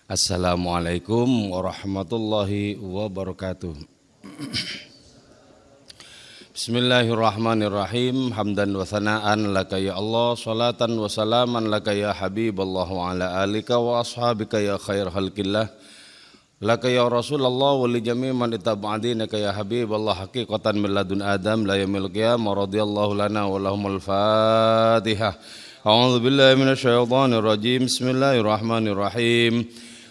Assalamualaikum warahmatullahi wabarakatuh. Bismillahirrahmanirrahim. Hamdan wa thana'an laka ya Allah, salatan wa salaman laka ya Habiballah wa ala alika wa ashabika ya khair khalqillah. Laka ya Rasulullah wa li jami' man ittaba'adinaka ya Habiballah haqiqatan min ladun Adam la yamil qiyamah radhiyallahu lana wa lahumul Fatihah. A'udzu billahi minasyaitonir rajim. Bismillahirrahmanirrahim.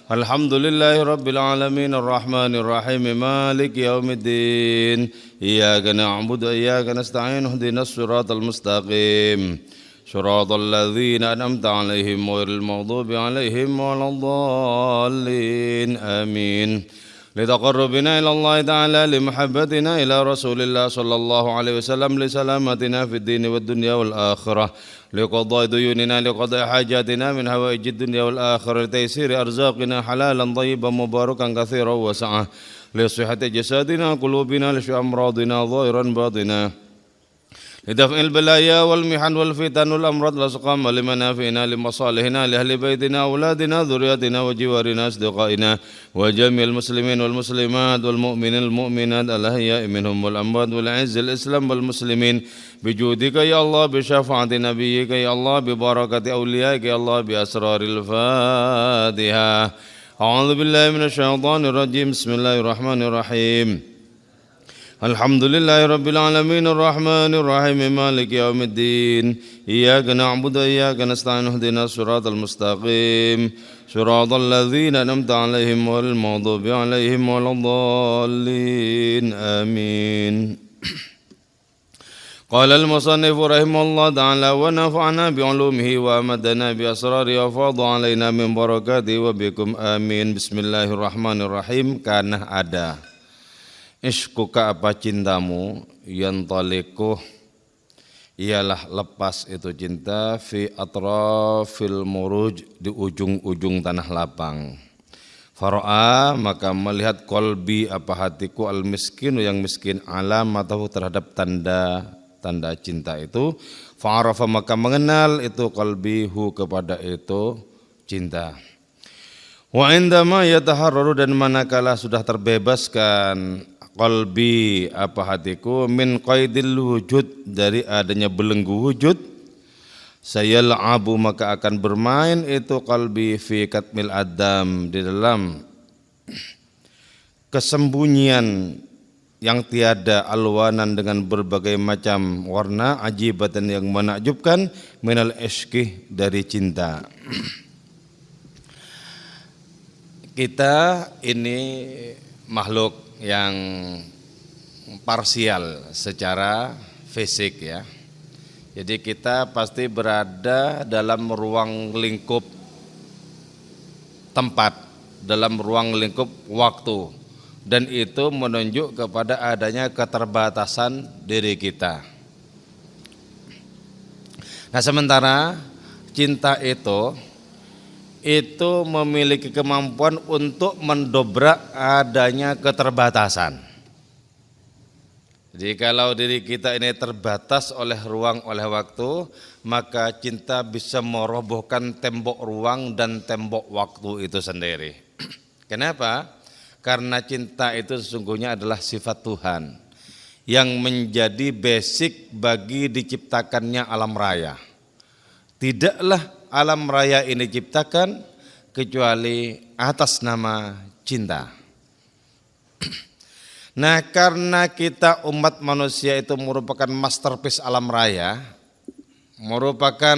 Alhamdulillahi rabbil alamin arrahmanir rahim maliki yaumiddin iyyaka na'budu wa iyyaka nasta'in ihdinas siratal mustaqim siratal ladzina an'amta 'alaihim ghairil maghdubi 'alaihim waladdallin amin. Litaqarrubina ila Allah ta'ala limahabbatina ila Rasulillah sallallahu alaihi wasallam li salamatina fid dini wad dunya wal akhirah liqada'i duyunina liqada'i hajatina min hawaijid dunya wal akhirah taysiri arzaqina halalan thayyiban mubarakan katsiran wa sa'ah li sihhati jasadina qulubina li amradina zahiran batina lidaf'il balaya wal mihan wal fitan wal amrad la saqama limanafina limasalihina li ahli baitina auladina dzurriyyatina wa jiwarina asdiqaina wa jami'il muslimin wal muslimat wal mu'minin wal mu'minat al ahya'i minhum wal amwat wal 'izzil islam wal muslimin bijudika ya Allah bi syafaati nabiyyika ya Allah bi barakati awliyaika ya Allah bi asraril Fatihah. A'udzu billahi minasyaitonir rajim. Bismillahirrahmanirrahim. Alhamdulillahi rabbil alamin arrahmanir rahim maliki yaumiddin iyyaka na'budu wa iyyaka nasta'in ihdinas siratal mustaqim siratal ladzina an'amta 'alaihim ghairil maghdubi 'alaihim waladdallin amin. Qala al-musannif rahimahullah ta'ala wa nafa'na bi'ulumihi wa amadana bi asrari wa fadha 'alaina min barakatihi wa bikum amin. Bismillahirrahmanirrahim. Kana ada Ishkuka apa cintamu yang talikuh ialah lepas itu cinta fi atrafil muruj di ujung-ujung tanah lapang. Fara'a maka melihat kolbi apa hatiku al miskinu yang miskin alamatahu terhadap tanda cinta itu. Fa'arafa maka mengenal itu kolbihu kepada itu cinta. Wa indama yataharraru dan manakala sudah terbebaskan qalbi apa hatiku min qaidil wujud dari adanya belenggu wujud saya la'abu maka akan bermain itu qalbi fi katmil adam di dalam kesembunyian yang tiada alwanan dengan berbagai macam warna ajibatan yang menakjubkan minal ishqi dari cinta. Kita ini makhluk yang parsial secara fisik ya. Jadi kita pasti berada dalam ruang lingkup tempat, dalam ruang lingkup waktu dan itu menunjuk kepada adanya keterbatasan diri kita. Nah, sementara cinta itu memiliki kemampuan untuk mendobrak adanya keterbatasan. Jadi kalau diri kita ini terbatas oleh ruang, oleh waktu, maka cinta bisa merobohkan tembok ruang dan tembok waktu itu sendiri. Kenapa? Karena cinta itu sesungguhnya adalah sifat Tuhan yang menjadi basic bagi diciptakannya alam raya. Tidaklah alam raya ini diciptakan kecuali atas nama cinta. Nah, karena kita umat manusia itu merupakan masterpiece alam raya, merupakan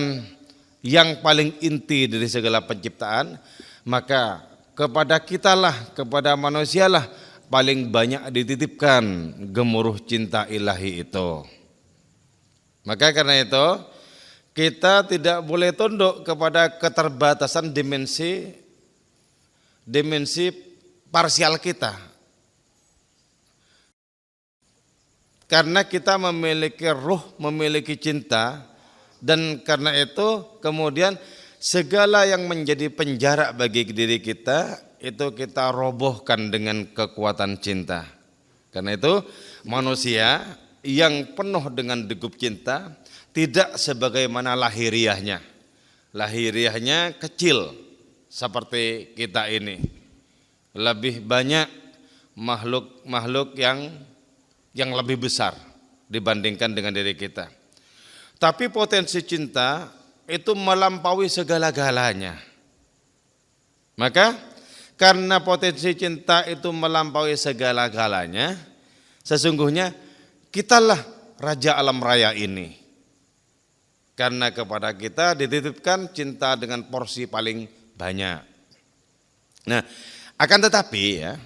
yang paling inti dari segala penciptaan, maka kepada kitalah, kepada manusialah paling banyak dititipkan gemuruh cinta ilahi itu. Maka karena itu kita tidak boleh tunduk kepada keterbatasan dimensi parsial kita. Karena kita memiliki ruh, memiliki cinta dan karena itu kemudian segala yang menjadi penjara bagi diri kita itu kita robohkan dengan kekuatan cinta. Karena itu manusia yang penuh dengan degup cinta tidak sebagaimana lahiriahnya. Lahiriahnya kecil, seperti kita ini. Lebih banyak makhluk-makhluk yang lebih besar dibandingkan dengan diri kita. Tapi potensi cinta itu melampaui segala-galanya. Maka karena potensi cinta itu melampaui segala-galanya, sesungguhnya kitalah raja alam raya ini. Karena kepada kita dititipkan cinta dengan porsi paling banyak. Nah, akan tetapi ya,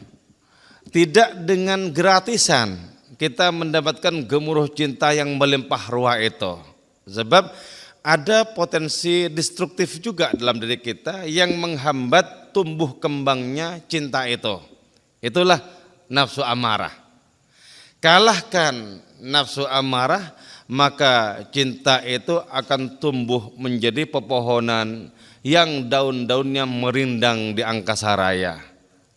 tidak dengan gratisan kita mendapatkan gemuruh cinta yang melimpah ruah itu. Sebab ada potensi destruktif juga dalam diri kita yang menghambat tumbuh kembangnya cinta itu. Itulah nafsu amarah. Kalahkan nafsu amarah, maka cinta itu akan tumbuh menjadi pepohonan yang daun-daunnya merindang di angkasa raya.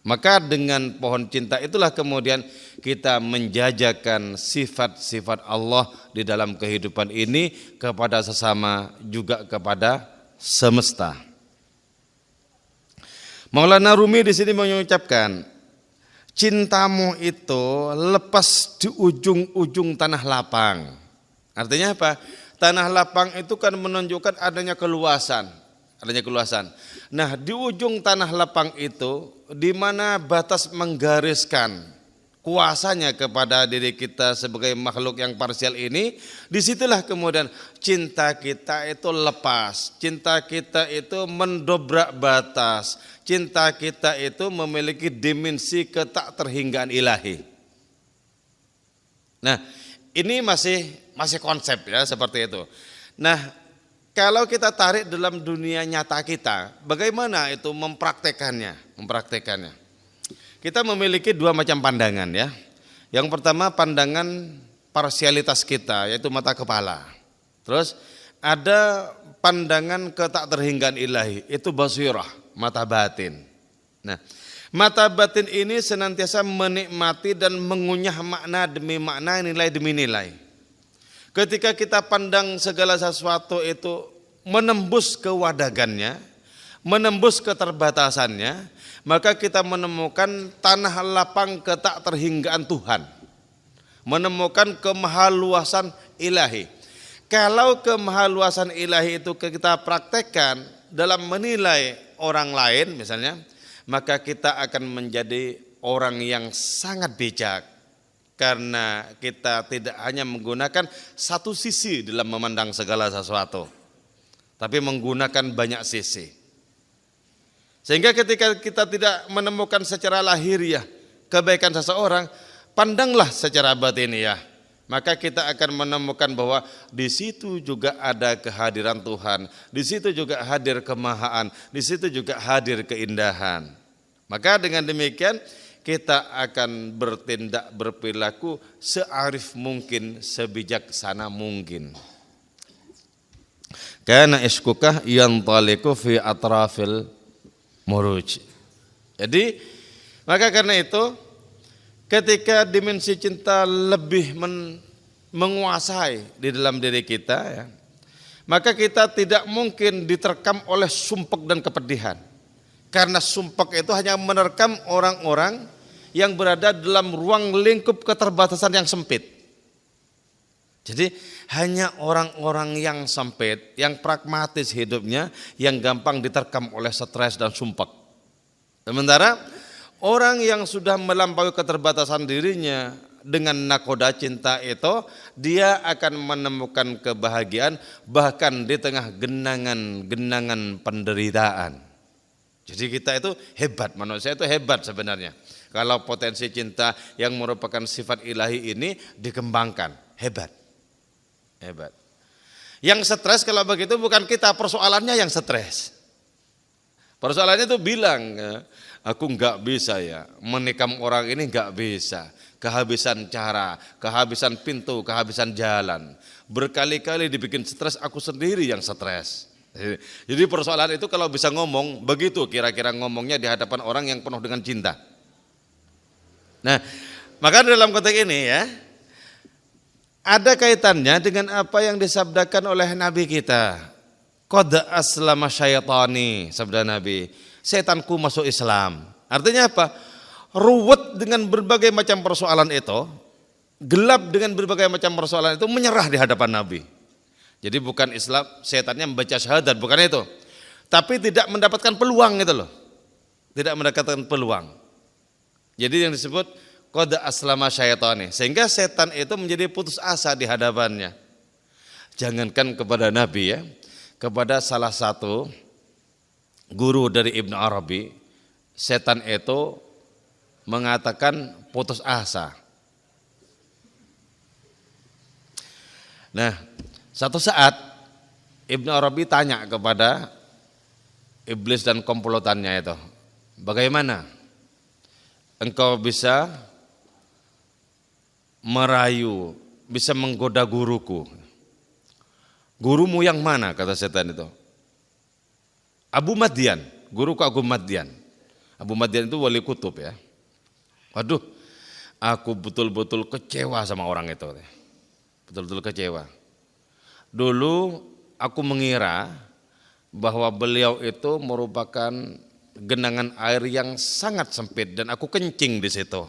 Maka dengan pohon cinta itulah kemudian kita menjajakan sifat-sifat Allah di dalam kehidupan ini kepada sesama juga kepada semesta. Maulana Rumi di sini mengucapkan, cintamu itu lepas di ujung-ujung tanah lapang. Artinya apa? Tanah lapang itu kan menunjukkan adanya keluasan. Nah, di ujung tanah lapang itu di mana batas menggariskan kuasanya kepada diri kita sebagai makhluk yang parsial ini, disitulah kemudian cinta kita itu lepas, cinta kita itu mendobrak batas, cinta kita itu memiliki dimensi ketak terhinggaan ilahi. Nah, ini masih konsep ya seperti itu. Nah, kalau kita tarik dalam dunia nyata kita, bagaimana itu mempraktekannya? Kita memiliki dua macam pandangan ya. Yang pertama pandangan parsialitas kita, yaitu mata kepala. Terus ada pandangan ketak terhinggaan ilahi, itu basirah, mata batin. Nah, mata batin ini senantiasa menikmati dan mengunyah makna demi makna, nilai demi nilai. Ketika kita pandang segala sesuatu itu menembus kewadagannya, menembus keterbatasannya, maka kita menemukan tanah lapang ketak terhinggaan Tuhan, menemukan kemahaluasan ilahi. Kalau kemahaluasan ilahi itu kita praktekkan dalam menilai orang lain misalnya, maka kita akan menjadi orang yang sangat bijak. Karena kita tidak hanya menggunakan satu sisi dalam memandang segala sesuatu, tapi menggunakan banyak sisi. Sehingga ketika kita tidak menemukan secara lahiriah kebaikan seseorang, pandanglah secara batiniah. Maka kita akan menemukan bahwa di situ juga ada kehadiran Tuhan, di situ juga hadir kemahaan, di situ juga hadir keindahan. Maka dengan demikian kita akan bertindak berperilaku searif mungkin, sebijaksana mungkin. Kana iskukah yantaliku fi atrafil muruj. Jadi maka karena itu ketika dimensi cinta lebih menguasai di dalam diri kita ya, maka kita tidak mungkin diterkam oleh sumpek dan kepedihan. Karena sumpek itu hanya menerkam orang-orang yang berada dalam ruang lingkup keterbatasan yang sempit. Jadi hanya orang-orang yang sempit, yang pragmatis hidupnya, yang gampang diterkam oleh stres dan sumpek. Sementara orang yang sudah melampaui keterbatasan dirinya dengan nakoda cinta itu, dia akan menemukan kebahagiaan bahkan di tengah genangan penderitaan. Jadi kita itu hebat, manusia itu hebat sebenarnya. Kalau potensi cinta yang merupakan sifat ilahi ini dikembangkan, hebat. Yang stres kalau begitu bukan kita, persoalannya yang stres. Persoalannya itu bilang, aku enggak bisa ya, menikam orang ini enggak bisa. Kehabisan cara, kehabisan pintu, kehabisan jalan. Berkali-kali dibikin stres, aku sendiri yang stres. Jadi persoalan itu kalau bisa ngomong, begitu kira-kira ngomongnya di hadapan orang yang penuh dengan cinta. Nah, maka dalam konteks ini ya, ada kaitannya dengan apa yang disabdakan oleh Nabi kita. Qad aslama syaitani, sabda Nabi. setanku masuk Islam. Artinya apa? Ruwet dengan berbagai macam persoalan itu, gelap dengan berbagai macam persoalan itu, menyerah di hadapan Nabi. Jadi bukan Islam, setannya membaca syahadat, bukan itu. Tapi tidak mendapatkan peluang itu loh. Tidak mendapatkan peluang. Jadi yang disebut qad aslama syaitani, sehingga setan itu menjadi putus asa di hadapannya. Jangankan kepada Nabi ya, kepada salah satu guru dari Ibnu Arabi, setan itu mengatakan putus asa. Nah, satu saat Ibnu Arabi tanya kepada iblis dan komplotannya itu, bagaimana engkau bisa merayu, bisa menggoda guruku? Gurumu yang mana, kata setan itu? Abu Madyan, guruku Abu Madyan. Abu Madyan itu wali kutub ya. Waduh, aku betul-betul kecewa sama orang itu. Betul-betul kecewa. Dulu aku mengira bahwa beliau itu merupakan genangan air yang sangat sempit dan aku kencing di situ.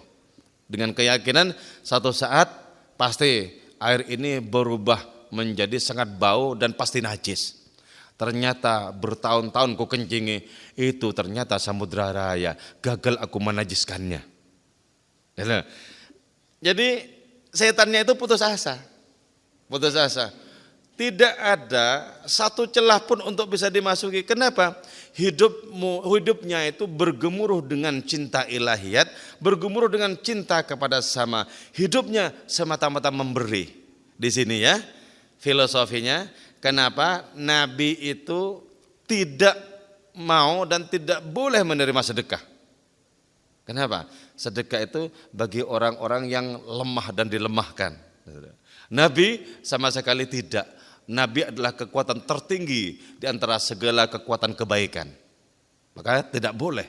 Dengan keyakinan satu saat pasti air ini berubah menjadi sangat bau dan pasti najis. Ternyata bertahun-tahun ku kencingi, itu ternyata samudra raya, gagal aku menajiskannya. Jadi setannya itu putus asa. Putus asa. Tidak ada satu celah pun untuk bisa dimasuki. Kenapa? Hidupnya itu bergemuruh dengan cinta ilahiyat, bergemuruh dengan cinta kepada sesama. Hidupnya semata-mata memberi. Di sini ya filosofinya, kenapa Nabi itu tidak mau dan tidak boleh menerima sedekah. Kenapa? Sedekah itu bagi orang-orang yang lemah dan dilemahkan. Nabi sama sekali tidak. Nabi adalah kekuatan tertinggi di antara segala kekuatan kebaikan. Maka tidak boleh.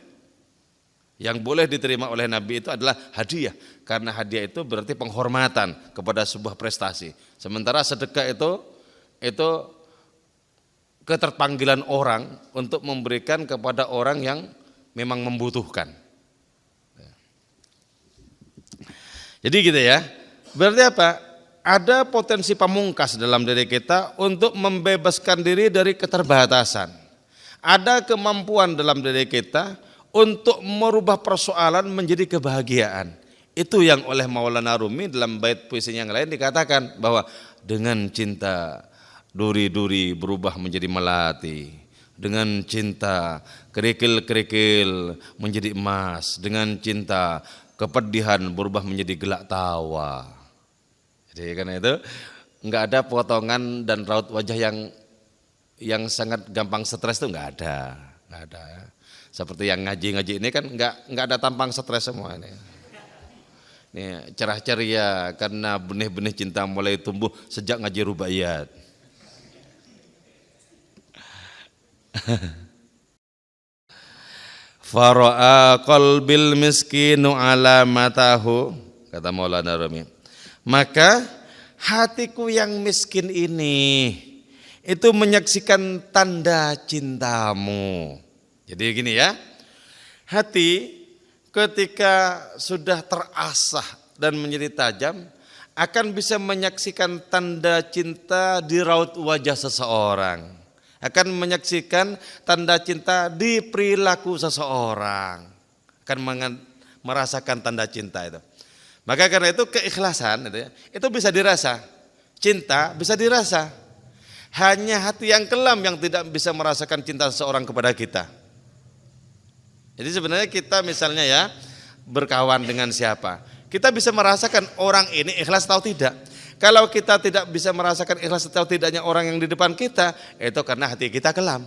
Yang boleh diterima oleh Nabi itu adalah hadiah. Karena hadiah itu berarti penghormatan kepada sebuah prestasi. Sementara sedekah itu keterpanggilan orang untuk memberikan kepada orang yang memang membutuhkan. Jadi gitu ya. Berarti apa? Ada potensi pamungkas dalam diri kita untuk membebaskan diri dari keterbatasan. Ada kemampuan dalam diri kita untuk merubah persoalan menjadi kebahagiaan. Itu yang oleh Maulana Rumi dalam bait puisinya yang lain dikatakan bahwa dengan cinta duri-duri berubah menjadi melati. Dengan cinta kerikil-kerikil menjadi emas. Dengan cinta kepedihan berubah menjadi gelak tawa. Jadi karena itu enggak ada potongan dan raut wajah yang sangat gampang stres itu enggak ada ya. Seperti yang ngaji-ngaji ini kan enggak ada tampang stres semua ini. Ini cerah ceria karena benih-benih cinta mulai tumbuh sejak ngaji rubaiyat. Fara'a qalbil miskinu alamatahu, kata Maulana Rumi. Maka hatiku yang miskin ini itu menyaksikan tanda cintamu. Jadi gini ya, hati ketika sudah terasah dan menjadi tajam akan bisa menyaksikan tanda cinta di raut wajah seseorang. Akan menyaksikan tanda cinta di perilaku seseorang, akan merasakan tanda cinta itu. Maka karena itu keikhlasan itu bisa dirasa, cinta bisa dirasa. Hanya hati yang kelam yang tidak bisa merasakan cinta seseorang kepada kita. Jadi sebenarnya kita misalnya ya berkawan dengan siapa, kita bisa merasakan orang ini ikhlas atau tidak. Kalau kita tidak bisa merasakan ikhlas atau tidaknya orang yang di depan kita, itu karena hati kita kelam.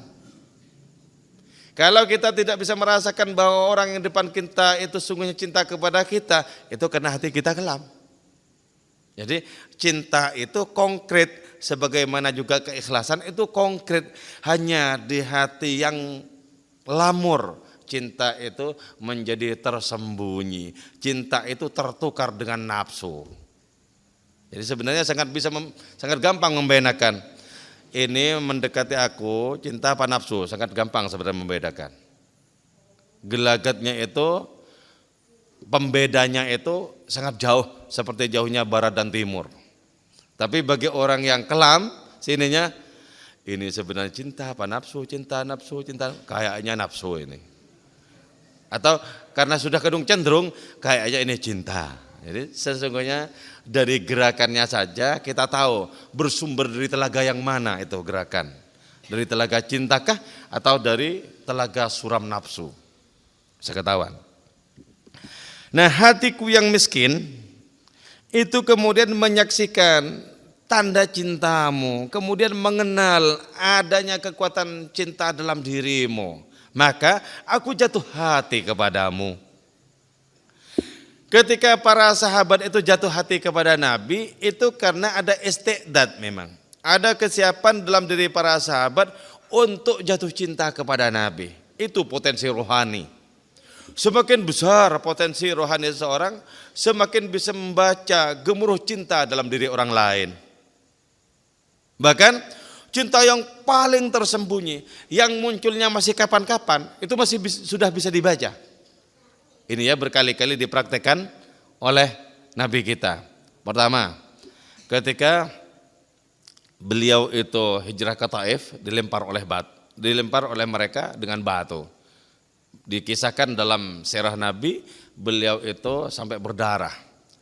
Kalau kita tidak bisa merasakan bahwa orang yang di depan kita itu sungguhnya cinta kepada kita, itu karena hati kita kelam. Jadi cinta itu konkret, sebagaimana juga keikhlasan itu konkret. Hanya di hati yang lamur, cinta itu menjadi tersembunyi. Cinta itu tertukar dengan nafsu. Jadi sebenarnya sangat gampang membedakan. Ini mendekati aku cinta apa nafsu, sangat gampang sebenarnya membedakan. Gelagatnya itu, pembedanya itu sangat jauh, seperti jauhnya barat dan timur. Tapi bagi orang yang kelam, sininya ini sebenarnya cinta apa nafsu, cinta, kayaknya nafsu ini. Atau karena sudah kedung cenderung, kayaknya ini cinta. Jadi sesungguhnya dari gerakannya saja kita tahu bersumber dari telaga yang mana itu gerakan. Dari telaga cintakah atau dari telaga suram nafsu. Bisa ketahuan. Nah, hatiku yang miskin itu kemudian menyaksikan tanda cintamu, kemudian mengenal adanya kekuatan cinta dalam dirimu, maka aku jatuh hati kepadamu. Ketika para sahabat itu jatuh hati kepada Nabi, itu karena ada istiqdad memang. Ada kesiapan dalam diri para sahabat untuk jatuh cinta kepada Nabi. Itu potensi rohani. Semakin besar potensi rohani seseorang, semakin bisa membaca gemuruh cinta dalam diri orang lain. Bahkan cinta yang paling tersembunyi, yang munculnya masih kapan-kapan, itu masih sudah bisa dibaca. Ini ya berkali-kali dipraktekkan oleh Nabi kita. Pertama, ketika beliau itu hijrah ke Taif, dilempar oleh mereka dengan batu. Dikisahkan dalam sirah Nabi, beliau itu sampai berdarah.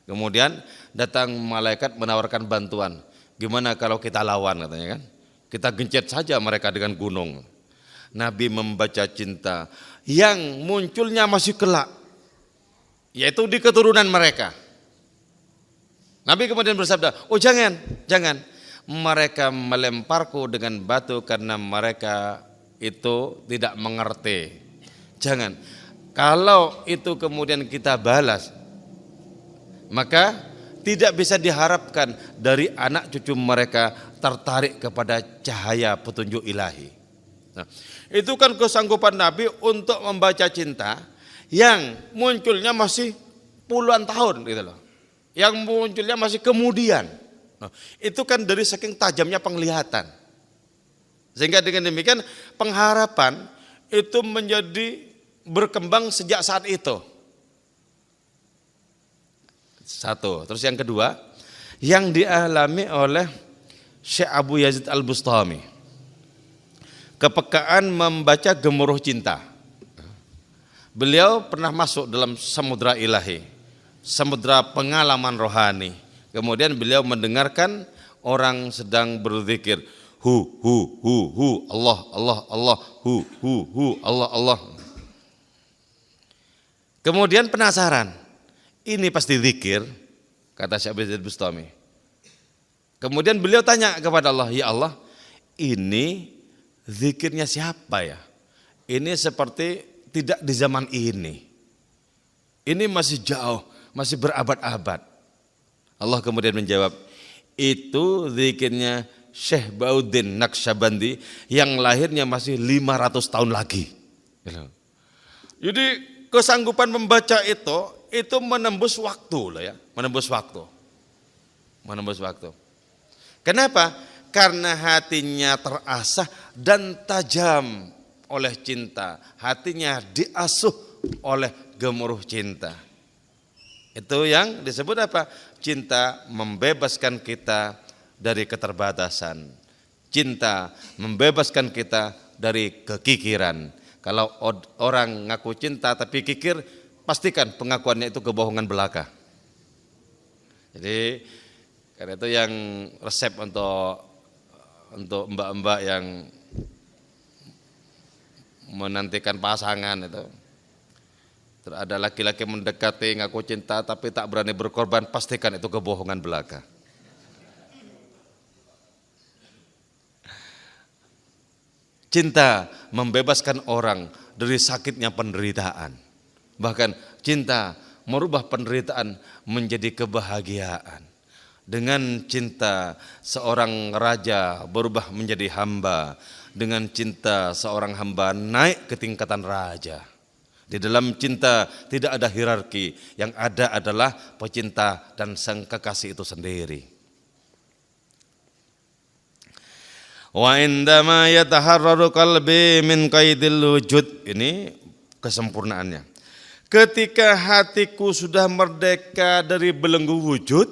Kemudian datang malaikat menawarkan bantuan. Gimana kalau kita lawan, katanya kan? Kita gencet saja mereka dengan gunung. Nabi membaca cinta yang munculnya masih kelak, yaitu di keturunan mereka. Nabi kemudian bersabda, oh jangan. Mereka melemparku dengan batu karena mereka itu tidak mengerti. Jangan, kalau itu kemudian kita balas, maka tidak bisa diharapkan dari anak cucu mereka tertarik kepada cahaya petunjuk ilahi. Nah, itu kan kesanggupan Nabi untuk membaca cinta yang munculnya masih puluhan tahun gitu loh. Yang munculnya masih kemudian. Nah, itu kan dari saking tajamnya penglihatan. Sehingga dengan demikian pengharapan itu menjadi berkembang sejak saat itu. Satu. Terus yang kedua, yang dialami oleh Syekh Abu Yazid Al-Bustami, kepekaan membaca gemuruh cinta. Beliau pernah masuk dalam samudra ilahi, samudra pengalaman rohani. Kemudian beliau mendengarkan orang sedang berzikir, hu, Allah, hu, Allah. Kemudian penasaran, ini pasti zikir, kata Syekh Abu Yazid Bustami. Kemudian beliau tanya kepada Allah, ya Allah, ini zikirnya siapa ya? Ini seperti tidak di zaman ini. Ini masih jauh, masih berabad-abad. Allah kemudian menjawab, itu zikirnya Syekh Bauddin Naqsyabandi yang lahirnya masih 500 tahun lagi. Jadi kesanggupan membaca itu menembus waktu loh ya, menembus waktu. Kenapa? Karena hatinya terasah dan tajam oleh cinta, hatinya diasuh oleh gemuruh cinta. Itu yang disebut apa? Cinta membebaskan kita dari keterbatasan. Cinta membebaskan kita dari kekikiran. Kalau orang ngaku cinta tapi kikir, pastikan pengakuannya itu kebohongan belaka. Jadi karena itu yang resep untuk mbak-mbak yang menantikan pasangan itu. Terus ada laki-laki mendekati ngaku cinta tapi tak berani berkorban, pastikan itu kebohongan belaka. Cinta membebaskan orang dari sakitnya penderitaan. Bahkan cinta merubah penderitaan menjadi kebahagiaan. Dengan cinta seorang raja berubah menjadi hamba. Dengan cinta seorang hamba naik ke tingkatan raja. Di dalam cinta tidak ada hierarki, yang ada adalah pecinta dan sang kekasih itu sendiri. Wa indama yataharraru qalbi min qaidil wujud. Ini kesempurnaannya. Ketika hatiku sudah merdeka dari belenggu wujud,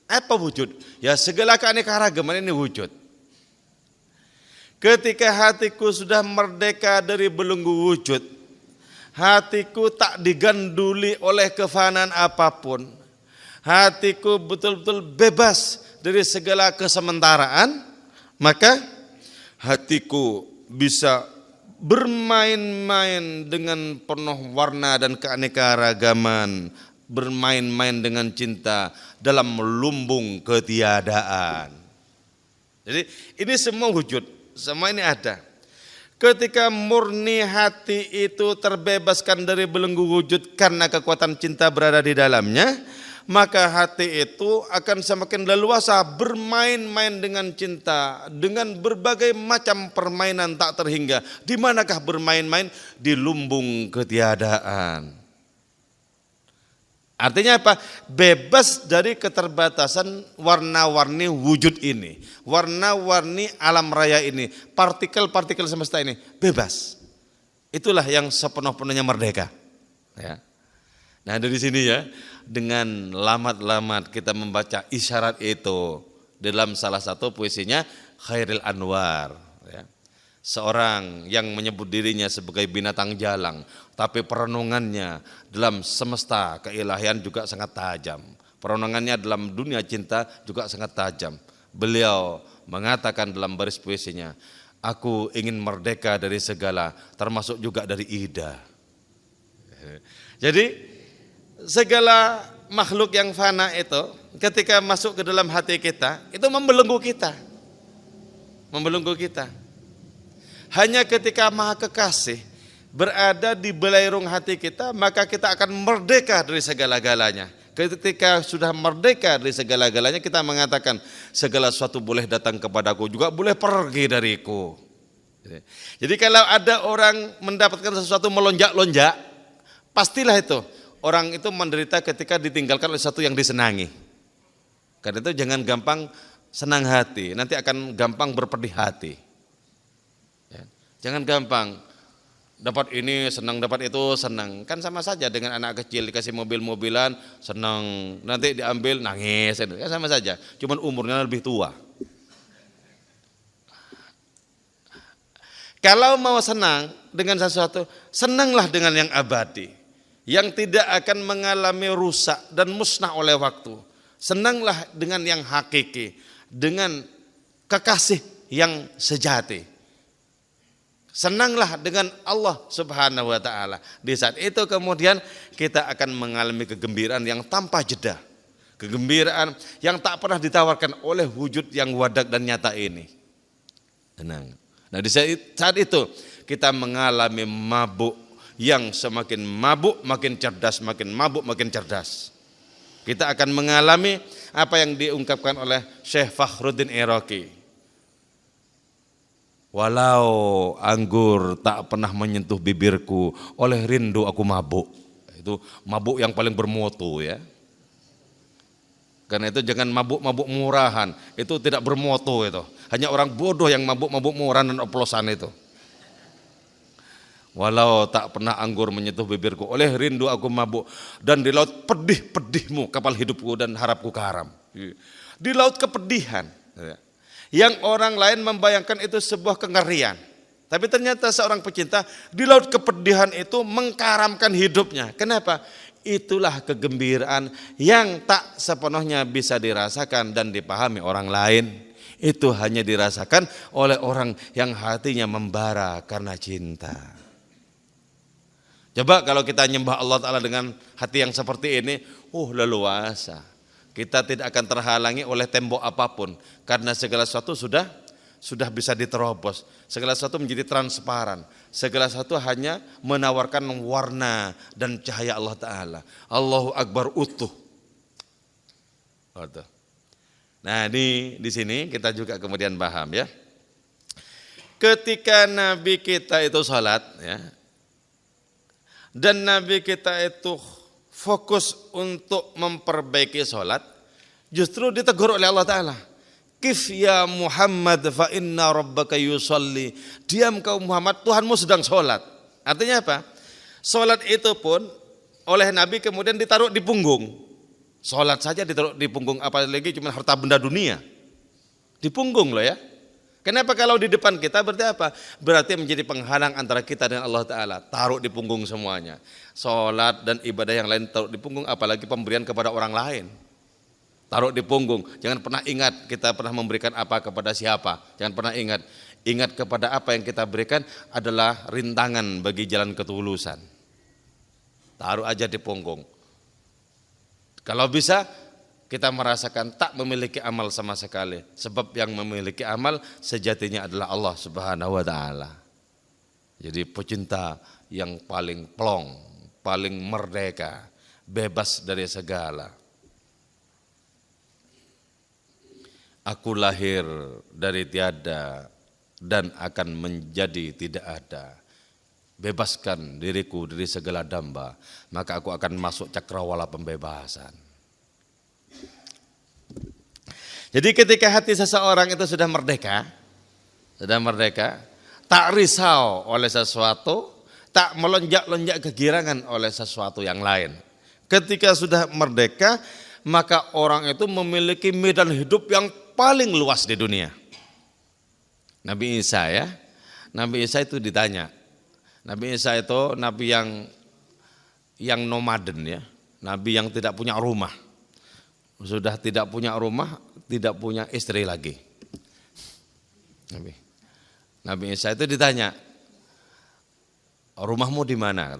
apa wujud? Ya segala keanekaragaman ini wujud. Ketika hatiku sudah merdeka dari belenggu wujud, hatiku tak diganduli oleh kefanaan apapun. Hatiku betul-betul bebas dari segala kesementaraan, maka hatiku bisa bermain-main dengan penuh warna dan keanekaragaman, bermain-main dengan cinta dalam lumbung ketiadaan. Jadi ini semua wujud, semua ini ada. Ketika murni hati itu terbebaskan dari belenggu wujud karena kekuatan cinta berada di dalamnya, maka hati itu akan semakin leluasa bermain-main dengan cinta, dengan berbagai macam permainan tak terhingga. Di manakah bermain-main? Di lumbung ketiadaan. Artinya apa? Bebas dari keterbatasan warna-warni wujud ini, warna-warni alam raya ini, partikel-partikel semesta ini, bebas. Itulah yang sepenuh-penuhnya merdeka. Ya. Nah dari sini ya, dengan lamat-lamat kita membaca isyarat itu dalam salah satu puisinya Khairil Anwar. Ya. Seorang yang menyebut dirinya sebagai binatang jalang, tapi perenungannya dalam semesta keilahian juga sangat tajam. Perenungannya dalam dunia cinta juga sangat tajam. Beliau mengatakan dalam baris puisinya, aku ingin merdeka dari segala, termasuk juga dari Ida. Jadi segala makhluk yang fana itu ketika masuk ke dalam hati kita, itu membelenggu kita. Membelenggu kita. Hanya ketika Maha Kekasih berada di belairung hati kita, maka kita akan merdeka dari segala-galanya. Ketika sudah merdeka dari segala-galanya, kita mengatakan segala sesuatu boleh datang kepadaku, juga boleh pergi dariku. Jadi kalau ada orang mendapatkan sesuatu melonjak-lonjak, pastilah itu orang itu menderita ketika ditinggalkan oleh sesuatu yang disenangi. Karena itu jangan gampang senang hati, nanti akan gampang berpedih hati. Ya. Jangan gampang dapat ini senang, dapat itu senang. Kan sama saja dengan anak kecil dikasih mobil-mobilan senang, nanti diambil nangis, kan sama saja. Cuman umurnya lebih tua. Kalau mau senang dengan sesuatu, senanglah dengan yang abadi, yang tidak akan mengalami rusak dan musnah oleh waktu. Senanglah dengan yang hakiki, dengan kekasih yang sejati. Senanglah dengan Allah Subhanahu wa ta'ala. Di saat itu kemudian kita akan mengalami kegembiraan yang tanpa jeda. Kegembiraan yang tak pernah ditawarkan oleh wujud yang wadak dan nyata ini. Tenang. Nah di saat itu kita mengalami mabuk yang semakin mabuk makin cerdas, makin mabuk makin cerdas. Kita akan mengalami apa yang diungkapkan oleh Syekh Fakhruddin Iraqi. Walau anggur tak pernah menyentuh bibirku, oleh rindu aku mabuk. Itu mabuk yang paling bermutu ya. Karena itu jangan mabuk-mabuk murahan, itu tidak bermutu itu. Hanya orang bodoh yang mabuk-mabuk murahan dan oplosan itu. Walau tak pernah anggur menyentuh bibirku, oleh rindu aku mabuk, dan di laut pedih-pedihmu kapal hidupku dan harapku karam. Di laut kepedihan, yang orang lain membayangkan itu sebuah kengerian, tapi ternyata seorang pecinta di laut kepedihan itu mengkaramkan hidupnya. Kenapa? Itulah kegembiraan yang tak sepenuhnya bisa dirasakan dan dipahami orang lain. Itu hanya dirasakan oleh orang yang hatinya membara karena cinta. Coba kalau kita nyembah Allah Ta'ala dengan hati yang seperti ini, leluasa. Kita tidak akan terhalangi oleh tembok apapun, karena segala sesuatu sudah bisa diterobos. Segala sesuatu menjadi transparan. Segala sesuatu hanya menawarkan warna dan cahaya Allah Ta'ala. Allahu Akbar utuh. Nah di sini kita juga kemudian paham ya. Ketika Nabi kita itu salat ya, dan Nabi kita itu fokus untuk memperbaiki salat, justru ditegur oleh Allah Ta'ala. Kif ya Muhammad fa inna rabbaka yusalli. Diam kau Muhammad, Tuhanmu sedang sholat. Artinya apa? Sholat itu pun oleh Nabi kemudian ditaruh di punggung. Sholat saja ditaruh di punggung, apalagi cuma harta benda dunia. Di punggung loh ya. Kenapa kalau di depan kita berarti apa? Berarti menjadi penghalang antara kita dengan Allah Ta'ala. Taruh di punggung semuanya. Sholat dan ibadah yang lain taruh di punggung, apalagi pemberian kepada orang lain. Taruh di punggung. Jangan pernah ingat kita pernah memberikan apa kepada siapa. Jangan pernah ingat. Ingat kepada apa yang kita berikan adalah rintangan bagi jalan ketulusan. Taruh aja di punggung. Kalau bisa kita merasakan tak memiliki amal sama sekali. Sebab yang memiliki amal sejatinya adalah Allah Subhanahu wa Ta'ala. Jadi pecinta yang paling plong, paling merdeka, bebas dari segala. Aku lahir dari tiada dan akan menjadi tidak ada. Bebaskan diriku dari segala damba, maka aku akan masuk cakrawala pembebasan. Jadi ketika hati seseorang itu sudah merdeka, tak risau oleh sesuatu, tak melonjak-lonjak kegirangan oleh sesuatu yang lain. Ketika sudah merdeka, maka orang itu memiliki medan hidup yang paling luas di dunia. Nabi Isa ya, Nabi Isa itu ditanya, Nabi Isa itu nabi yang nomaden ya, nabi yang tidak punya rumah. Sudah tidak punya rumah, tidak punya istri lagi. Nabi Isa itu ditanya, rumahmu di mana?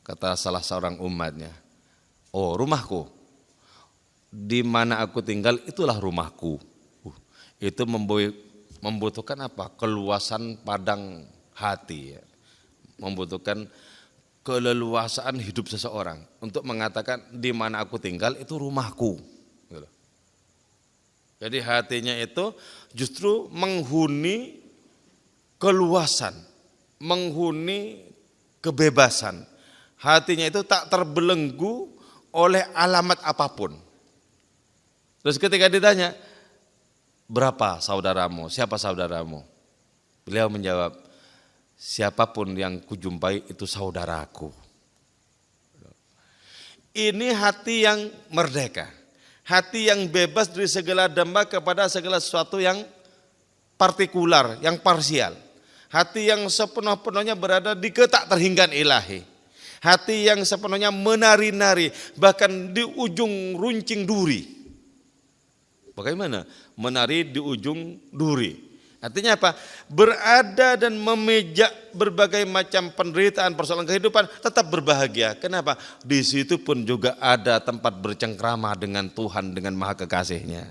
Kata salah seorang umatnya, oh rumahku, di mana aku tinggal itulah rumahku. Itu membutuhkan apa? Keluasan padang hati, ya. Membutuhkan keleluasaan hidup seseorang untuk mengatakan di mana aku tinggal itu rumahku. Jadi hatinya itu justru menghuni keluasan, menghuni kebebasan. Hatinya itu tak terbelenggu oleh alamat apapun. Terus ketika ditanya, berapa saudaramu, siapa saudaramu? Beliau menjawab, siapapun yang kujumpai itu saudaraku. Ini hati yang merdeka. Hati yang bebas dari segala damba kepada segala sesuatu yang partikular, yang parsial. Hati yang sepenuh-penuhnya berada di ketak terhinggan ilahi. Hati yang sepenuhnya menari-nari, bahkan di ujung runcing duri. Bagaimana? Menari di ujung duri. Artinya apa? Berada dan memejak berbagai macam penderitaan, persoalan kehidupan, tetap berbahagia. Kenapa? Di situ pun juga ada tempat bercengkrama dengan Tuhan, dengan Maha Kekasihnya.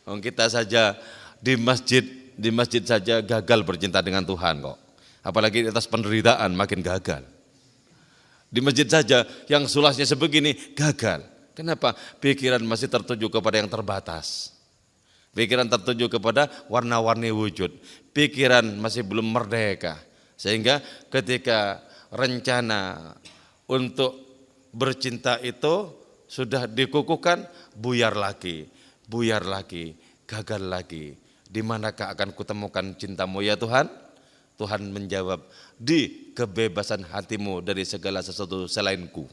Kita saja di masjid saja gagal bercinta dengan Tuhan kok. Apalagi di atas penderitaan makin gagal. Di masjid saja yang sulasnya sebegini gagal. Kenapa? Pikiran masih tertuju kepada yang terbatas. Pikiran tertuju kepada warna-warni wujud. Pikiran masih belum merdeka. Sehingga ketika rencana untuk bercinta itu sudah dikukuhkan, buyar lagi, gagal lagi. Di manakah akan kutemukan cintamu ya Tuhan? Tuhan menjawab, di kebebasan hatimu dari segala sesuatu selainku.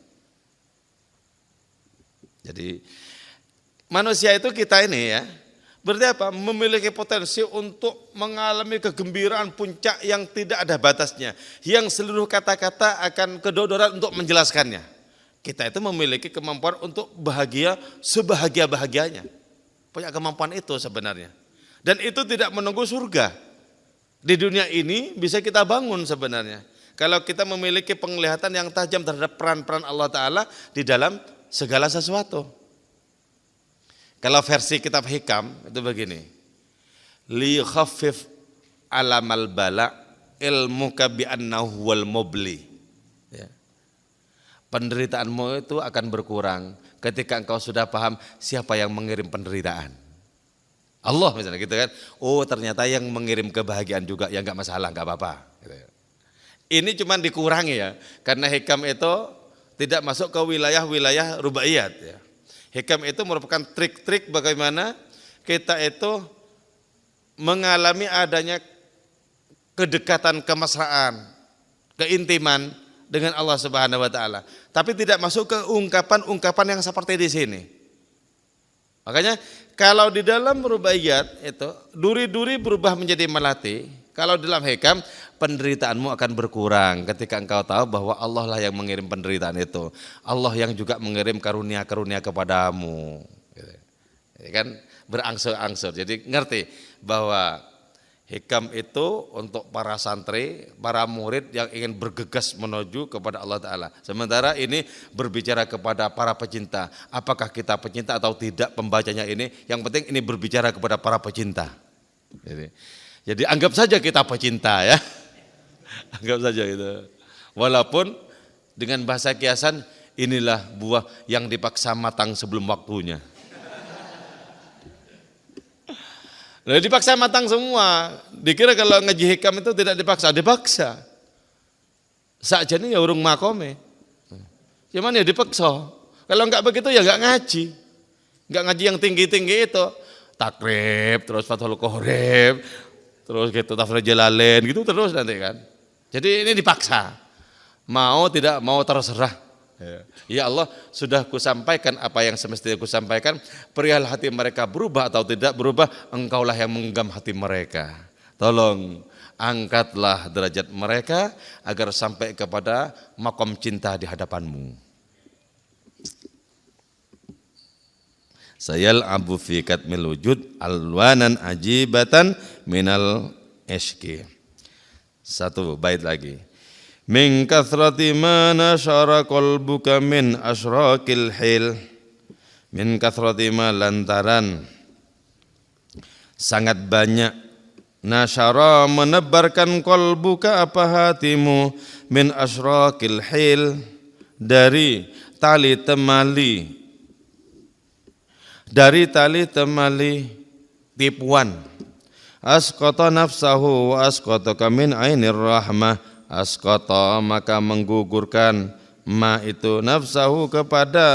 Jadi manusia itu kita ini ya, berarti apa? Memiliki potensi untuk mengalami kegembiraan puncak yang tidak ada batasnya. Yang seluruh kata-kata akan kedodoran untuk menjelaskannya. Kita itu memiliki kemampuan untuk bahagia sebahagia-bahagianya. Punya kemampuan itu sebenarnya. Dan itu tidak menunggu surga. Di dunia ini bisa kita bangun sebenarnya. Kalau kita memiliki penglihatan yang tajam terhadap peran-peran Allah Ta'ala di dalam segala sesuatu. Kalau versi kitab Hikam itu begini. Li khaffif alamal bala ilmuka bi annahu wal mubli. Ya. Penderitaanmu itu akan berkurang ketika engkau sudah paham siapa yang mengirim penderitaan. Allah misalnya gitu kan. Oh ternyata yang mengirim kebahagiaan juga, ya enggak masalah, enggak apa-apa. Gitu. Ini cuma dikurangi ya, karena hikam itu tidak masuk ke wilayah-wilayah rubaiyat ya. Hikam itu merupakan trik-trik bagaimana kita itu mengalami adanya kedekatan kemesraan, keintiman dengan Allah Subhanahu wa taala, tapi tidak masuk ke ungkapan-ungkapan yang seperti di sini. Makanya kalau di dalam rubaiyat itu duri-duri berubah menjadi melati, kalau dalam hikam penderitaanmu akan berkurang ketika engkau tahu bahwa Allah lah yang mengirim penderitaan itu. Allah yang juga mengirim karunia-karunia kepadamu. Gitu. Ya kan berangsur-angsur. Jadi ngerti bahwa hikam itu untuk para santri, para murid yang ingin bergegas menuju kepada Allah Ta'ala. Sementara ini berbicara kepada para pecinta. Apakah kita pecinta atau tidak pembacanya ini, yang penting ini berbicara kepada para pecinta. Jadi anggap saja kita pecinta ya. Anggap saja itu. Walaupun dengan bahasa kiasan, inilah buah yang dipaksa matang sebelum waktunya. Lalu dipaksa matang semua. Dikira kalau ngaji hikam itu tidak dipaksa, dipaksa. Sakjane ya urung makome. Cuman ya dipaksa. Kalau enggak begitu ya enggak ngaji. Enggak ngaji yang tinggi-tinggi itu. Takrib, terus Fathul Qorib, terus gitu Tafsir Jalalain gitu terus nanti kan. Jadi ini dipaksa. Mau tidak mau terserah. Ya Allah, sudah kusampaikan apa yang semestinya kusampaikan, perihal hati mereka berubah atau tidak berubah, engkaulah yang menggenggam hati mereka. Tolong angkatlah derajat mereka agar sampai kepada makom cinta di hadapanmu. Sayal abu fi katmil wujud alwanan ajibatan minal ishqi. Satu bait lagi. Min kathrati ma nasyara qalbuka min asyraqil hil. Min kathrati ma lantaran sangat banyak nasyara menebarkan qalbuka apa hatimu min asyraqil hil dari tali temali tipuan. Asqata nafsahu wa asqataka min ainir rahmah. Asqata maka menggugurkan ma itu nafsahu kepada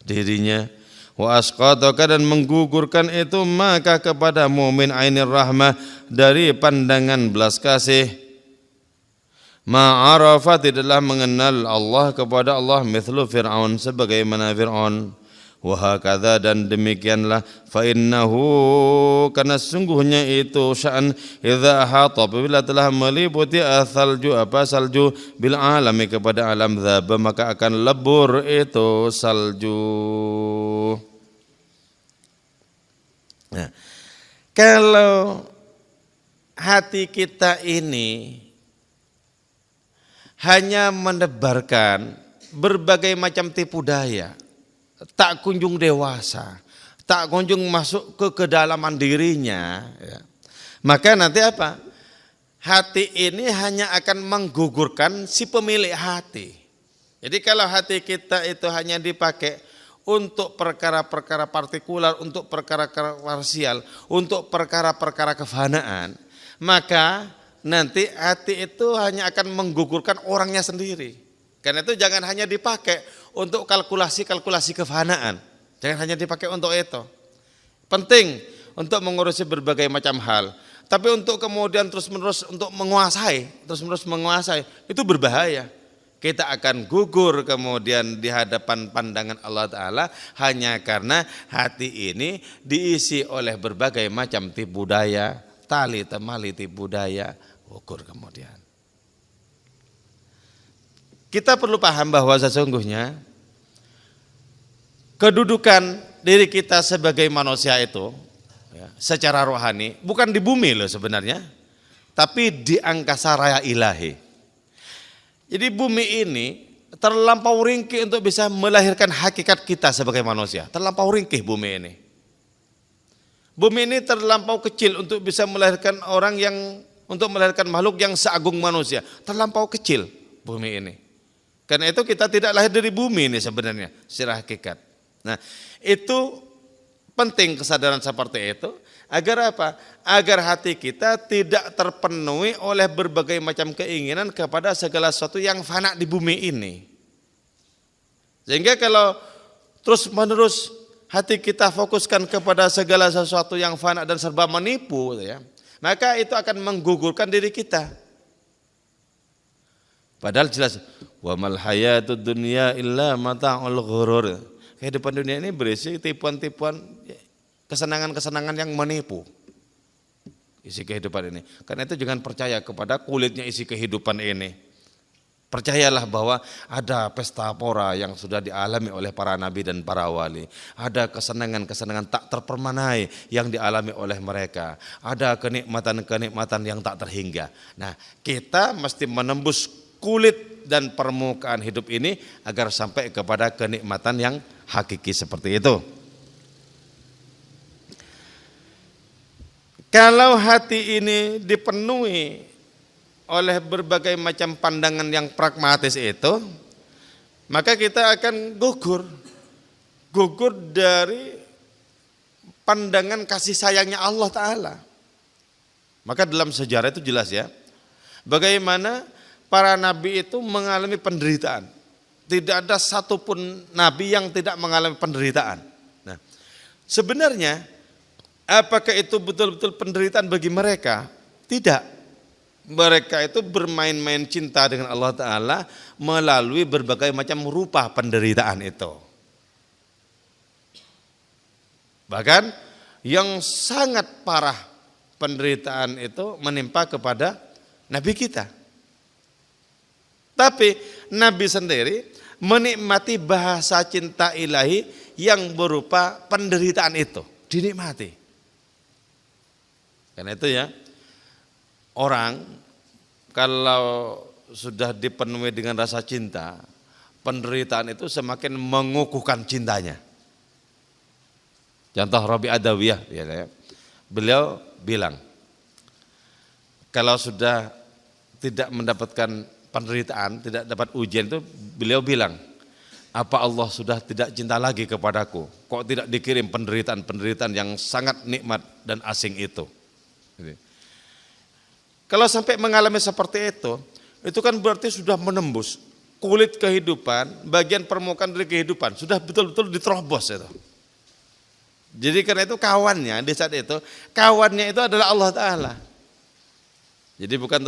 dirinya, wa asqataka dan menggugurkan itu maka kepada mu'min ainir rahmah dari pandangan belas kasih. Ma'arafa tidaklah mengenal Allah kepada Allah mithlu Fir'aun sebagaimana Fir'aun. Wahakadha dan demikianlah fa innahu karena sungguhnya itu sya'an idza ahata bila telah meliputi salju bil alami kepada alam dzaba maka akan lebur itu salju. Nah, kalau hati kita ini hanya menebarkan berbagai macam tipu daya, tak kunjung dewasa, tak kunjung masuk ke kedalaman dirinya, ya. Maka nanti apa? Hati ini hanya akan menggugurkan si pemilik hati. Jadi kalau hati kita itu hanya dipakai untuk perkara-perkara partikular, untuk perkara-perkara parsial, untuk perkara-perkara kefanaan, maka nanti hati itu hanya akan menggugurkan orangnya sendiri. Karena itu jangan hanya dipakai untuk kalkulasi-kalkulasi kefanaan. Jangan hanya dipakai untuk itu. Penting untuk mengurusi berbagai macam hal. Tapi untuk kemudian terus-menerus untuk menguasai, itu berbahaya. Kita akan gugur kemudian di hadapan pandangan Allah Ta'ala hanya karena hati ini diisi oleh berbagai macam tipu daya, tali temali tipu daya, gugur kemudian. Kita perlu paham bahwa sesungguhnya kedudukan diri kita sebagai manusia itu ya, secara rohani bukan di bumi loh sebenarnya, tapi di angkasa raya ilahi. Jadi bumi ini terlampau ringkih untuk bisa melahirkan hakikat kita sebagai manusia. Terlampau ringkih bumi ini. Bumi ini terlampau kecil untuk bisa melahirkan untuk melahirkan makhluk yang seagung manusia. Terlampau kecil bumi ini. Karena itu kita tidak lahir dari bumi ini sebenarnya secara hakikat. Nah, itu penting kesadaran seperti itu agar apa? Agar hati kita tidak terpenuhi oleh berbagai macam keinginan kepada segala sesuatu yang fana di bumi ini. Sehingga kalau terus-menerus hati kita fokuskan kepada segala sesuatu yang fana dan serba menipu ya, maka itu akan menggugurkan diri kita. Padahal jelas wa mal hayatud dunya illa mata'ul ghurur. Kehidupan dunia ini berisi tipuan-tipuan, kesenangan-kesenangan yang menipu. Isi kehidupan ini. Karena itu jangan percaya kepada kulitnya isi kehidupan ini. Percayalah bahwa ada pesta pora yang sudah dialami oleh para nabi dan para wali. Ada kesenangan-kesenangan tak terpermanai yang dialami oleh mereka. Ada kenikmatan-kenikmatan yang tak terhingga. Nah, kita mesti menembus kulit dan permukaan hidup ini agar sampai kepada kenikmatan yang hakiki seperti itu. Kalau hati ini dipenuhi oleh berbagai macam pandangan yang pragmatis itu, maka kita akan gugur dari pandangan kasih sayangnya Allah Ta'ala. Maka dalam sejarah itu jelas ya, bagaimana para nabi itu mengalami penderitaan. Tidak ada satupun nabi yang tidak mengalami penderitaan. Nah, sebenarnya apakah itu betul-betul penderitaan bagi mereka? Tidak. Mereka itu bermain-main cinta dengan Allah Ta'ala melalui berbagai macam rupa penderitaan itu. Bahkan yang sangat parah penderitaan itu menimpa kepada Nabi kita. Tapi Nabi sendiri menikmati bahasa cinta ilahi yang berupa penderitaan itu. Dinikmati. Karena itu ya, orang kalau sudah dipenuhi dengan rasa cinta, penderitaan itu semakin mengukuhkan cintanya. Contoh Rabi Adawiyah, beliau bilang, kalau sudah tidak mendapatkan penderitaan, tidak dapat ujian itu, beliau bilang, apa Allah sudah tidak cinta lagi kepadaku? Kok tidak dikirim penderitaan-penderitaan yang sangat nikmat dan asing itu? Kalau sampai mengalami seperti itu kan berarti sudah menembus kulit kehidupan, bagian permukaan dari kehidupan, sudah betul-betul diterobos itu. Jadi karena itu kawannya di saat itu, kawannya itu adalah Allah Ta'ala. Jadi bukan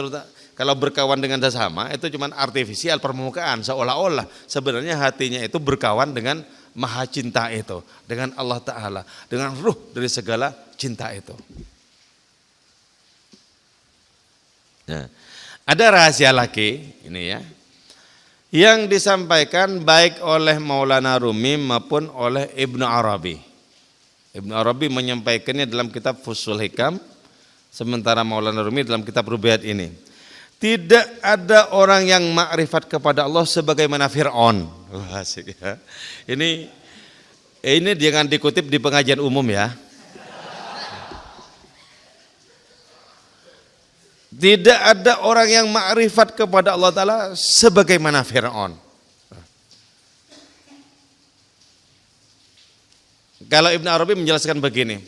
kalau berkawan dengan sesama itu cuma artifisial permukaan, seolah-olah sebenarnya hatinya itu berkawan dengan Maha Cinta itu, dengan Allah Ta'ala, dengan ruh dari segala cinta itu. Nah, ada rahasia lagi ini ya, yang disampaikan baik oleh Maulana Rumi maupun oleh Ibnu Arabi. Ibnu Arabi menyampaikannya dalam kitab Fusul Hikam, sementara Maulana Rumi dalam kitab Rubaiyat ini. Tidak ada orang yang makrifat kepada Allah sebagaimana Fir'aun. Wah, asik ya. Ini jangan dikutip di pengajian umum ya. Tidak ada orang yang makrifat kepada Allah Ta'ala sebagaimana Fir'aun. Kalau Ibn Arabi menjelaskan begini,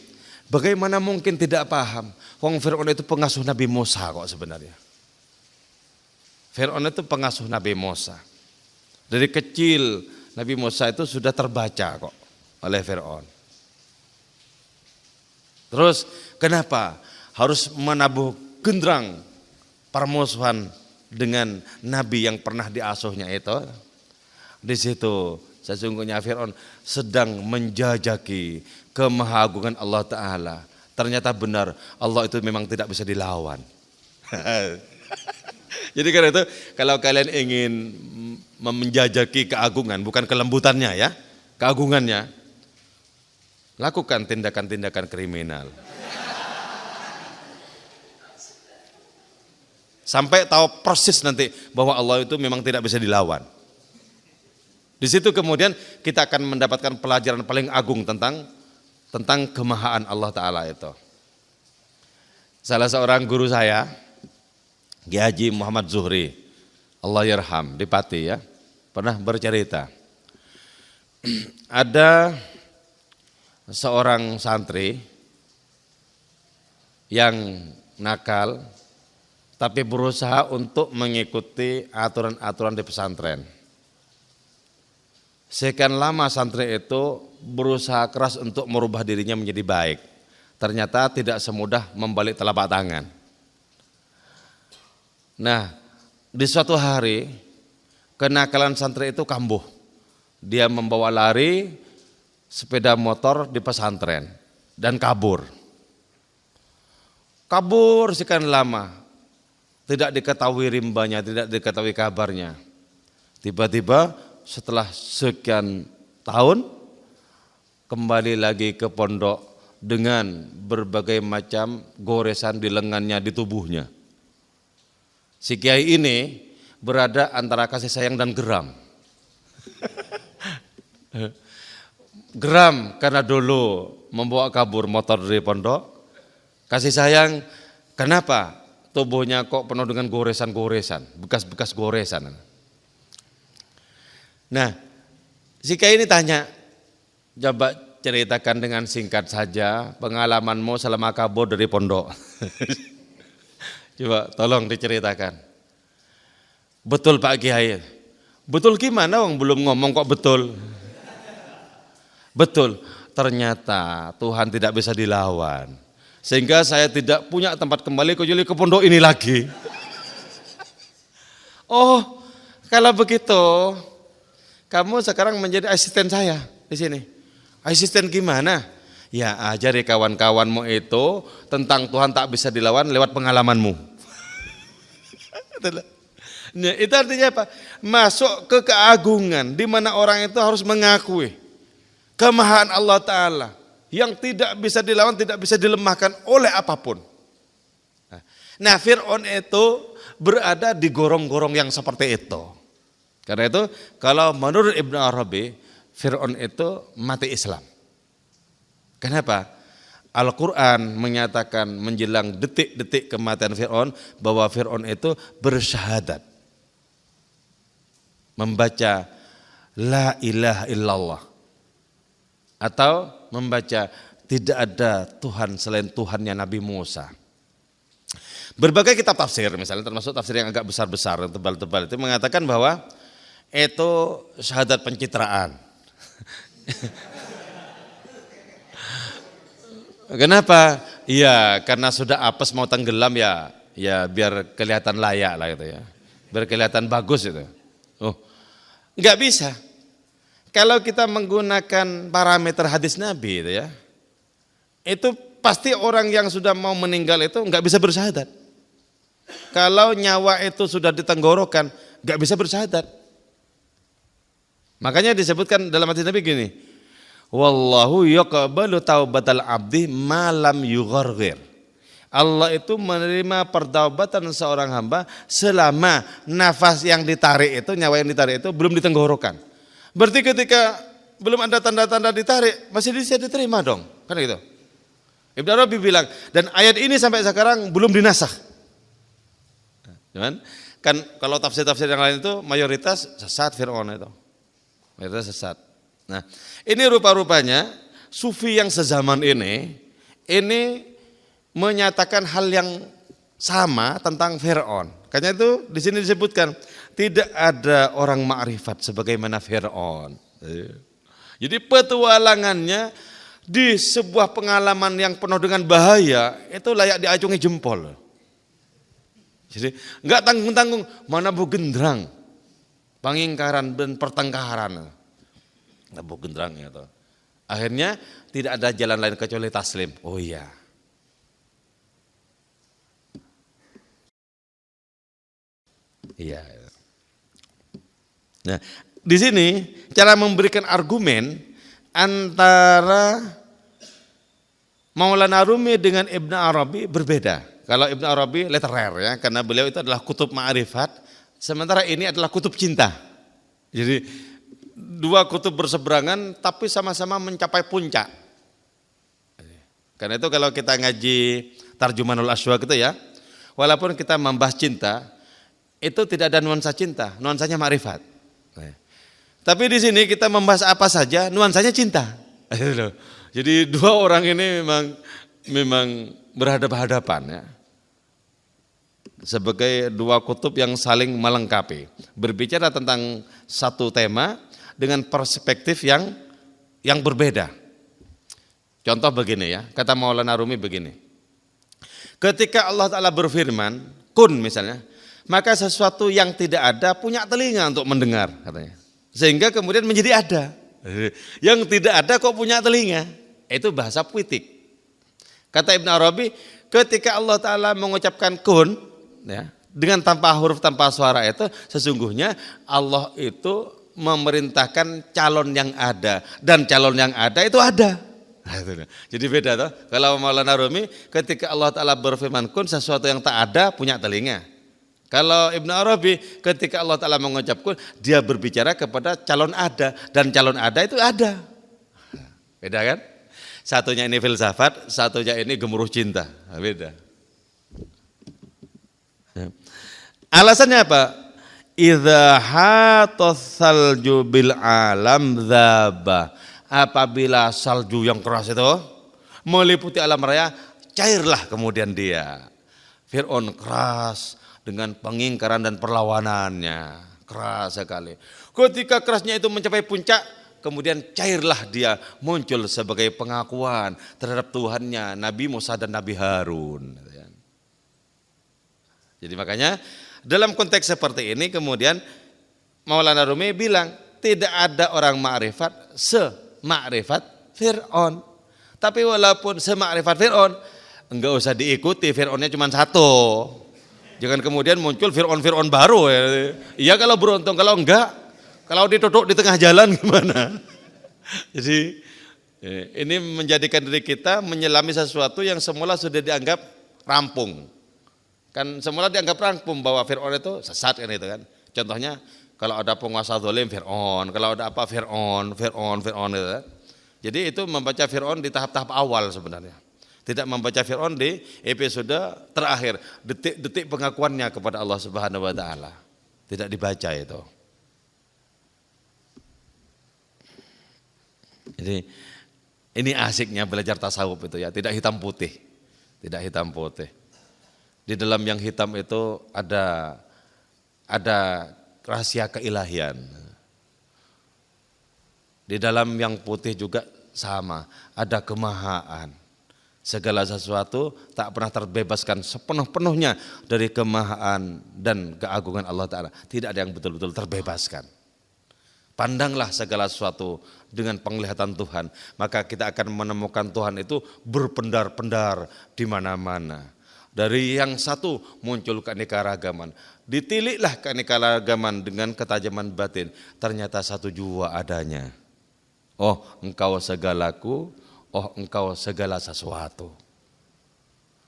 bagaimana mungkin tidak paham? Wong Fir'aun itu pengasuh Nabi Musa kok sebenarnya. Fir'aun itu pengasuh Nabi Musa. Dari kecil Nabi Musa itu sudah terbaca kok oleh Fir'aun. Terus kenapa harus menabuh genderang permusuhan dengan nabi yang pernah diasuhnya itu? Di situ sesungguhnya Fir'aun sedang menjajaki kemahagungan Allah Ta'ala. Ternyata benar Allah itu memang tidak bisa dilawan. Jadi karena itu kalau kalian ingin menjajaki keagungan, bukan kelembutannya ya, keagungannya, lakukan tindakan-tindakan kriminal. Sampai tahu persis nanti bahwa Allah itu memang tidak bisa dilawan. Di situ kemudian kita akan mendapatkan pelajaran paling agung tentang kemahaan Allah Ta'ala itu. Salah seorang guru saya, Kiai Haji Muhammad Zuhri, Allah yarham, di Pati ya, pernah bercerita. Ada seorang santri yang nakal, tapi berusaha untuk mengikuti aturan-aturan di pesantren. Sekian lama santri itu berusaha keras untuk merubah dirinya menjadi baik. Ternyata tidak semudah membalik telapak tangan. Nah, di suatu hari kenakalan santri itu kambuh. Dia membawa lari sepeda motor di pesantren dan kabur. Kabur sekian lama, tidak diketahui rimbanya, tidak diketahui kabarnya. Tiba-tiba setelah sekian tahun kembali lagi ke pondok dengan berbagai macam goresan di lengannya, di tubuhnya. Si kiai ini berada antara kasih sayang dan geram. Geram karena dulu membawa kabur motor dari pondok. Kasih sayang, kenapa tubuhnya kok penuh dengan goresan-goresan, bekas-bekas goresan. Nah, si kiai ini tanya, coba ceritakan dengan singkat saja pengalamanmu selama kabur dari pondok. Coba tolong diceritakan. Betul Pak Kiai. Betul gimana wong belum ngomong kok betul. Betul, ternyata Tuhan tidak bisa dilawan. Sehingga saya tidak punya tempat kembali kecuali ke pondok ini lagi. Oh, kalau begitu kamu sekarang menjadi asisten saya di sini. Asisten gimana? Ya ajari kawan-kawanmu itu tentang Tuhan tak bisa dilawan lewat pengalamanmu. Nah, itu artinya apa? Masuk ke keagungan di mana orang itu harus mengakui kemahaan Allah Ta'ala yang tidak bisa dilawan, tidak bisa dilemahkan oleh apapun. Nah, Fir'aun itu berada di gorong-gorong yang seperti itu. Karena itu kalau menurut Ibnu Arabi, Fir'aun itu mati Islam. Kenapa? Al-Quran menyatakan menjelang detik-detik kematian Fir'aun bahwa Fir'aun itu bersyahadat. Membaca La ilaha illallah. Atau membaca tidak ada Tuhan selain Tuhannya Nabi Musa. Berbagai kitab tafsir misalnya termasuk tafsir yang agak besar-besar, yang tebal-tebal itu mengatakan bahwa itu syahadat pencitraan. Kenapa? Iya karena sudah apes mau tenggelam ya biar kelihatan layak lah gitu ya. Biar kelihatan bagus itu. Oh, nggak bisa. Kalau kita menggunakan parameter hadis Nabi itu ya, itu pasti orang yang sudah mau meninggal itu nggak bisa bersyahadat. Kalau nyawa itu sudah ditenggorokan, nggak bisa bersyahadat. Makanya disebutkan dalam hadis Nabi gini, wallahu yaqbalu taubatal abdi malam yugharghir. Allah itu menerima pertaubatan seorang hamba selama nafas yang ditarik itu, nyawa yang ditarik itu belum ditenggorokan. Berarti ketika belum ada tanda-tanda ditarik, masih bisa diterima dong, kan gitu. Ibnu Arabi bilang, dan ayat ini sampai sekarang belum dinasakh. Kan kalau tafsir-tafsir yang lain itu mayoritas sesat Fir'aun itu. Mayoritas sesat. Nah, ini rupa-rupanya sufi yang sezaman ini menyatakan hal yang sama tentang Fir'aun. Karena itu di sini disebutkan tidak ada orang ma'rifat sebagaimana Fir'aun. Jadi petualangannya di sebuah pengalaman yang penuh dengan bahaya itu layak diacungi jempol. Jadi enggak tanggung-tanggung mana Bu Gendrang, pangingkaran dan pertengkaran. Bu Gendrang itu. Akhirnya tidak ada jalan lain kecuali taslim. Oh iya. Iya. Nah, di sini cara memberikan argumen antara Maulana Rumi dengan Ibnu Arabi berbeda. Kalau Ibnu Arabi literer ya, karena beliau itu adalah kutub ma'rifat, sementara ini adalah kutub cinta. Jadi dua kutub berseberangan tapi sama-sama mencapai puncak. Karena itu kalau kita ngaji Tarjumanul Aswaq gitu ya, walaupun kita membahas cinta, itu tidak ada nuansa cinta, nuansanya ma'rifat. Tapi di sini kita membahas apa saja, nuansanya cinta. Jadi dua orang ini memang berhadapan-hadapan ya. Sebagai dua kutub yang saling melengkapi. Berbicara tentang satu tema dengan perspektif yang berbeda. Contoh begini ya, kata Maulana Rumi begini. Ketika Allah Ta'ala berfirman, kun misalnya, Maka sesuatu yang tidak ada punya telinga untuk mendengar katanya. Sehingga kemudian menjadi ada. Yang tidak ada kok punya telinga. Itu bahasa puitik. Kata Ibn Arabi, ketika Allah Ta'ala mengucapkan kun, ya, dengan tanpa huruf, tanpa suara itu, sesungguhnya Allah itu memerintahkan calon yang ada. Dan calon yang ada itu ada. Jadi beda tuh. Kalau Maulana Rumi, ketika Allah Ta'ala berfirman kun, sesuatu yang tak ada punya telinga. Kalau Ibn Arabi, ketika Allah Ta'ala mengucap kun, dia berbicara kepada calon ada. Dan calon ada itu ada. Beda kan? Satunya ini filsafat, satunya ini gemuruh cinta. Beda. Alasannya apa? Idza hatassalju bil alam dzaba. Apabila salju yang keras itu meliputi alam raya, cairlah kemudian dia. Fir'aun keras dengan pengingkaran dan perlawanannya. Keras sekali. Ketika kerasnya itu mencapai puncak, kemudian cairlah dia, muncul sebagai pengakuan terhadap Tuhannya Nabi Musa dan Nabi Harun. Jadi makanya dalam konteks seperti ini kemudian Maulana Rumi bilang tidak ada orang ma'rifat se-ma'rifat Fir'aun. Tapi walaupun se-ma'rifat Fir'aun, enggak usah diikuti, Fir'aunnya cuma satu. Jangan kemudian muncul Fir'aun baru. Iya kalau beruntung, kalau enggak, kalau ditutup di tengah jalan gimana? Jadi ini menjadikan diri kita menyelami sesuatu yang semula sudah dianggap rampung. Kan semula dianggap rampung bahwa Fir'aun itu sesat kan itu kan. Contohnya kalau ada penguasa zalim Fir'aun, kalau ada apa Fir'aun gitu kan. Jadi itu membaca Fir'aun di tahap-tahap awal sebenarnya. Tidak membaca Fir'aun di episode terakhir, detik-detik pengakuannya kepada Allah Subhanahu wa taala. Tidak dibaca itu. Jadi ini asiknya belajar tasawuf itu ya, tidak hitam putih. Tidak hitam putih. Di dalam yang hitam itu ada rahasia keilahian. Di dalam yang putih juga sama, ada kemahaan. Segala sesuatu tak pernah terbebaskan sepenuh-penuhnya dari kemahaan dan keagungan Allah Ta'ala. Tidak ada yang betul-betul terbebaskan. Pandanglah segala sesuatu dengan penglihatan Tuhan, maka kita akan menemukan Tuhan itu berpendar-pendar di mana-mana. Dari yang satu muncul keanekaragaman, ditiliklah keanekaragaman dengan ketajaman batin, ternyata satu jua adanya. Oh, engkau segalaku, oh engkau segala sesuatu.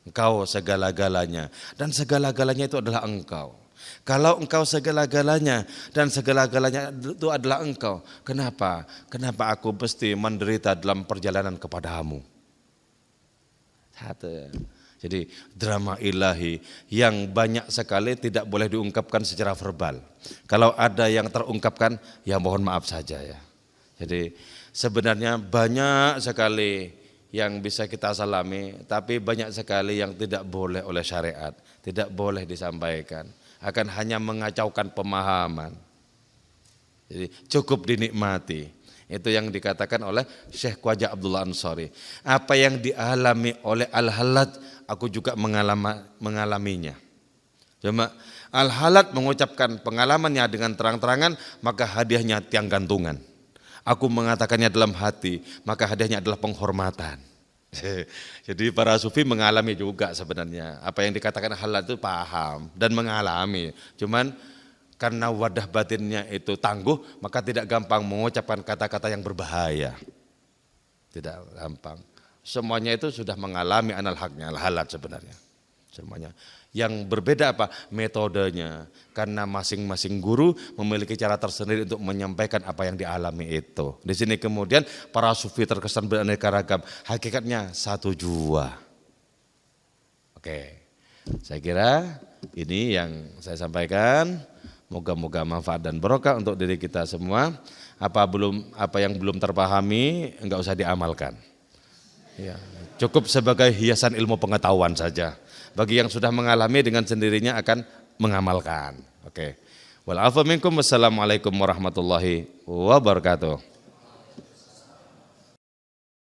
Engkau segala-galanya, dan segala-galanya itu adalah engkau. Kalau engkau segala-galanya dan segala-galanya itu adalah engkau, kenapa? Kenapa aku mesti menderita dalam perjalanan kepadamu? Satu. Jadi drama ilahi yang banyak sekali tidak boleh diungkapkan secara verbal. Kalau ada yang terungkapkan, ya mohon maaf saja ya. Jadi sebenarnya banyak sekali yang bisa kita salami, tapi banyak sekali yang tidak boleh oleh syariat, tidak boleh disampaikan. Akan hanya mengacaukan pemahaman. Jadi cukup dinikmati. Itu yang dikatakan oleh Syekh Khwaja Abdullah Ansari. Apa yang dialami oleh Al-Halad, aku juga mengalaminya. Cuma Al-Halad mengucapkan pengalamannya dengan terang-terangan, maka hadiahnya tiang gantungan. Aku mengatakannya dalam hati, maka hadiahnya adalah penghormatan. Jadi para sufi mengalami juga sebenarnya. Apa yang dikatakan halal itu paham dan mengalami. Cuman karena wadah batinnya itu tangguh, maka tidak gampang mengucapkan kata-kata yang berbahaya. Tidak gampang. Semuanya itu sudah mengalami anal haknya, halal sebenarnya. Semuanya. Yang berbeda apa? Metodenya. Karena masing-masing guru memiliki cara tersendiri untuk menyampaikan apa yang dialami itu. Di sini kemudian para sufi terkesan beraneka ragam. Hakikatnya satu jua. Oke. Saya kira ini yang saya sampaikan. Moga-moga manfaat dan barokah untuk diri kita semua. Apa yang belum terpahami enggak usah diamalkan. Ya, cukup sebagai hiasan ilmu pengetahuan saja. Bagi yang sudah mengalami dengan sendirinya akan mengamalkan. Oke. Wal afu minkum, wassalamualaikum warahmatullahi wabarakatuh.